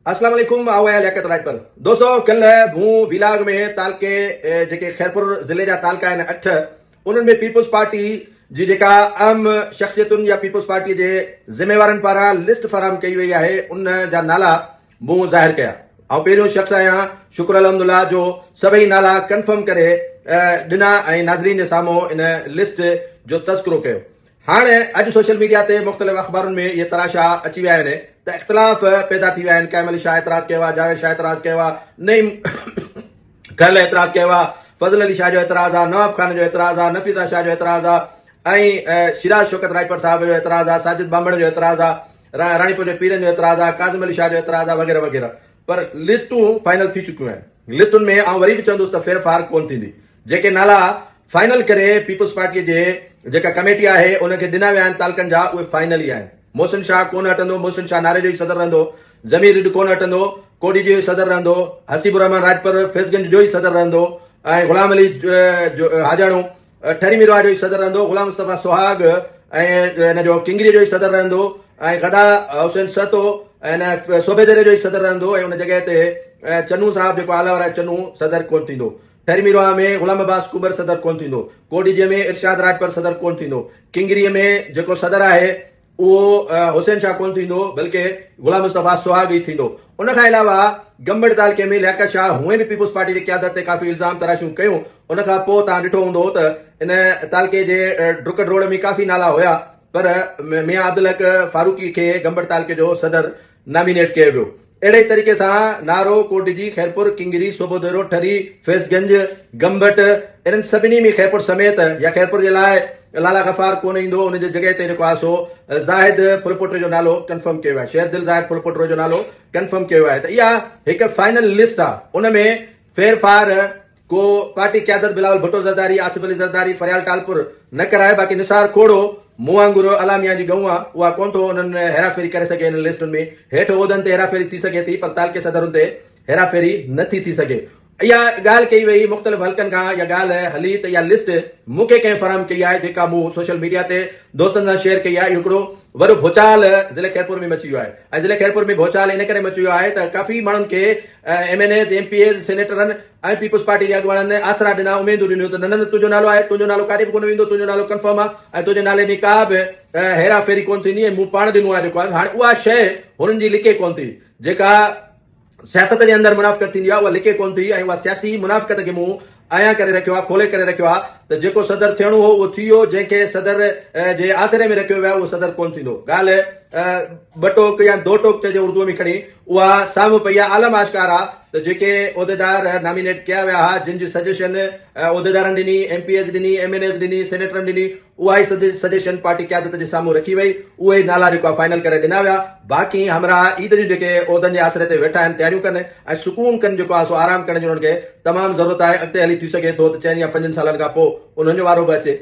अस्सलाम वालेकुम आओ है लियाकत राज पर दोस्तों कल हूँ विलाग में तालके जेके खैरपुर ज़िले जा तालका आहिनि 8 उन्हनि में पीपुल्स पार्टी जी जेका अहम शख़्सियतुनि या पीपुल्स पार्टी जे ज़िम्मेवारनि पारां लिस्ट फराहम कई वई आहे उन जा नाला मूं ज़ाहिर कया ऐं पहिरियों शख़्स आहियां शुक्र अल्हम्दुलिल्लाह जो सभई नाला कंफर्म करे ॾिना ऐं नाज़रीन जे साम्हूं इन लिस्ट जो तज़किरो कयो। हाणे अॼु सोशल मीडिया ते मुख़्तलिफ़ अख़बारुनि में इहे तराशा अची विया आहिनि त इख़्तिलाफ़ पैदा थी विया आहिनि। कैमल शाह एतिराज़ कयो आहे, जावेद शाह एतिराज़ कयो आहे, नईम खैरल एतिराज़ कयो आहे, फज़ल अली शाह जो एतिराज़ आहे, नवाब खान जो एतिराज़ आहे, नफ़ीसा शाह जो एतिराज़ आहे ऐं शिराज शौकत राजपर साहिब जो एतिराज़ आहे, साजिद बांबड़ जो एतिराज़ आहे, राणीपुर जे पीरनि जो एतिराज़ आहे, काज़िम अली शाह जो एतिराज़ आहे वग़ैरह वग़ैरह। पर लिस्टूं फाइनल थी चुकियूं आहिनि। लिस्टुनि में आउं वरी बि चवंदुसि त फेरफार कोन थींदी। जेके नाला फाइनल करे पीपुल्स पार्टीअ जे जेका कमेटी आहे उनखे ॾिना विया आहिनि तालकनि जा उहे फाइनल ई आहिनि। मोहसिन शाह कोन हटंदो, मोहसिन शाह नारे जो ई सदर रहंदो, ज़मीर रिड कोन हटंदो, कोडी जो ई सदर रहंदो, हसीबुर रहमान राजपर फैज़गंज जो ई सदर रहंदो ऐं ग़ुलाम अली हाजाणो ठरी मिरवा जो ई सदर रहंदो, ग़ुलाम मुस्तफ़ा सुहाग ऐं हिन जो किंगरी जो ई सदर रहंदो ऐं गदा हुसैन सहतो ऐं सोबेदरे जो ई सदर रहंदो ऐं उन जॻह ते चन्नू साहब जेको आला वारा चन्नू सदर कोन थींदो। ठरी मिरवा में ग़ुलाम अब्बास कुबर सदर कोन थींदो, कोडीजे में इरशाद राजपर सदर कोन थींदो, किंगरीअ में जेको सदर आहे उहो हुसैन शाह कोन थींदो बल्कि ग़ुलाम मुस्तफ़ा सुहाग ई थींदो। उन खां अलावा गंबड़ तालके में लियाकत शाह हुए बि पीपुल्स पार्टी जी क़यादत ते काफ़ी इल्ज़ाम तराशियूं कयूं। उन खां पोइ तव्हां ॾिठो हूंदो त इन तालके जे ड्रुकट रोड में काफ़ी नाला हुया पर मियां अब्दुल हक फारूकी खे गंबड़ तालके जो सदर नॉमिनेट कयो वियो। अहिड़े तरीक़े सां नारो, कोटजी, खैरपुर, किंगरी, सोबोदेरो, ठरी, फैज़गंज, गंबट इन्हनि सभिनी में खैरपुर समेत या खैरपुर जे लाइ लाला गफ़ार कोन ईंदो उन जे जॻह ते जेको आहे सो ज़ाहिद फुलपुट जो नालो कंफर्म कयो आहे, शेरदिल ज़ाहिद फुलपुट जो नालो कंफर्म कयो आहे। त इहा हिकु फाइनल लिस्ट आहे। उन में फेरफार को पार्टी क़यादत बिलावल भुट्टो ज़रदारी, आसिफ अली ज़रदारी, फरियाल टालपुर न कराए, बाक़ी निसार खोड़ो मूं वांगुरु अलामिया जी गऊं आहे उहा कोन थो उन्हनि हेराफेरी करे सघे। इन लिस्टुनि में हेठि उहिदनि ते हेराफेरी थी सघे थी पर तालके सदरुनि ते हेराफेरी नथी थी सघे। इहा ॻाल्हि कई वई मुख़्तलिफ़ हल्कनि खां, इहा ॻाल्हि हली त इहा लिस्ट मूंखे कंहिं फराहम कई आहे जेका मूं सोशल मीडिया ते दोस्तनि सां शेयर कई आहे। हिकिड़ो वॾो भूचाल ज़िले खैरपुर में मची वियो आहे ऐं ज़िले खैरपुर में भूचाल इन करे मची वियो आहे त काफ़ी माण्हुनि खे MNAs, MPAs, सेनेटरनि ऐं पीपुल्स पार्टी जे अॻुवाणनि आसरा ॾिना, उमेदूं ॾिनियूं त न तुंहिंजो नालो आहे, तुंहिंजो नालो काॾे बि कोन वेंदो, तुंहिंजो नालो कंफर्म आहे ऐं तुंहिंजे नाले में का बि हेराफेरी कोन थींदी ऐं मूं पाण ॾिनो आहे जेको आहे। हाणे उहा शइ हुननि जी लिके कोन थी जेका सियासत जे अंदरि मुनाफ़क़त थींदी आहे, उहा लिके कोन थी ऐं उहा सियासी मुनाफ़क़त खे मूं आया करे रखियो आहे, खोले करे रखियो आहे त जेको सदर थियणो हो उहो थी वियो, जंहिंखे सदर जे आसिरे में रखियो वियो आहे उहो सदर कोन थींदो। ॻाल्हि ॿ टोक या दो टोक चइजे उर्दूअ में खणी उहा साम्हूं पई आहे। आलम आश्कार आहे त जेके उहिदेदार नॉमिनेट कया विया हुआ, जिन जी सजेशन उहिदेदारनि ॾिनी, MPAs ॾिनी, MNAs ॾिनी, सेनेटरनि ॾिनी, उहा ई सजेशन पार्टी क़यादत जे साम्हूं रखी वई। उहे नाला जेको आहे फाइनल करे ॾिना विया। बाक़ी हमरा ईद जूं जेके उहिदनि जे आसिरे ते वेठा आहिनि, तयारियूं कनि ऐं सुकून कनि, जेको आहे सो आराम करण जी उन्हनि खे तमामु ज़रूरत आहे। अॻिते हली थी सघे थो त 4 या 5 सालनि खां पोइ उन्हनि जो वारो बि अचे।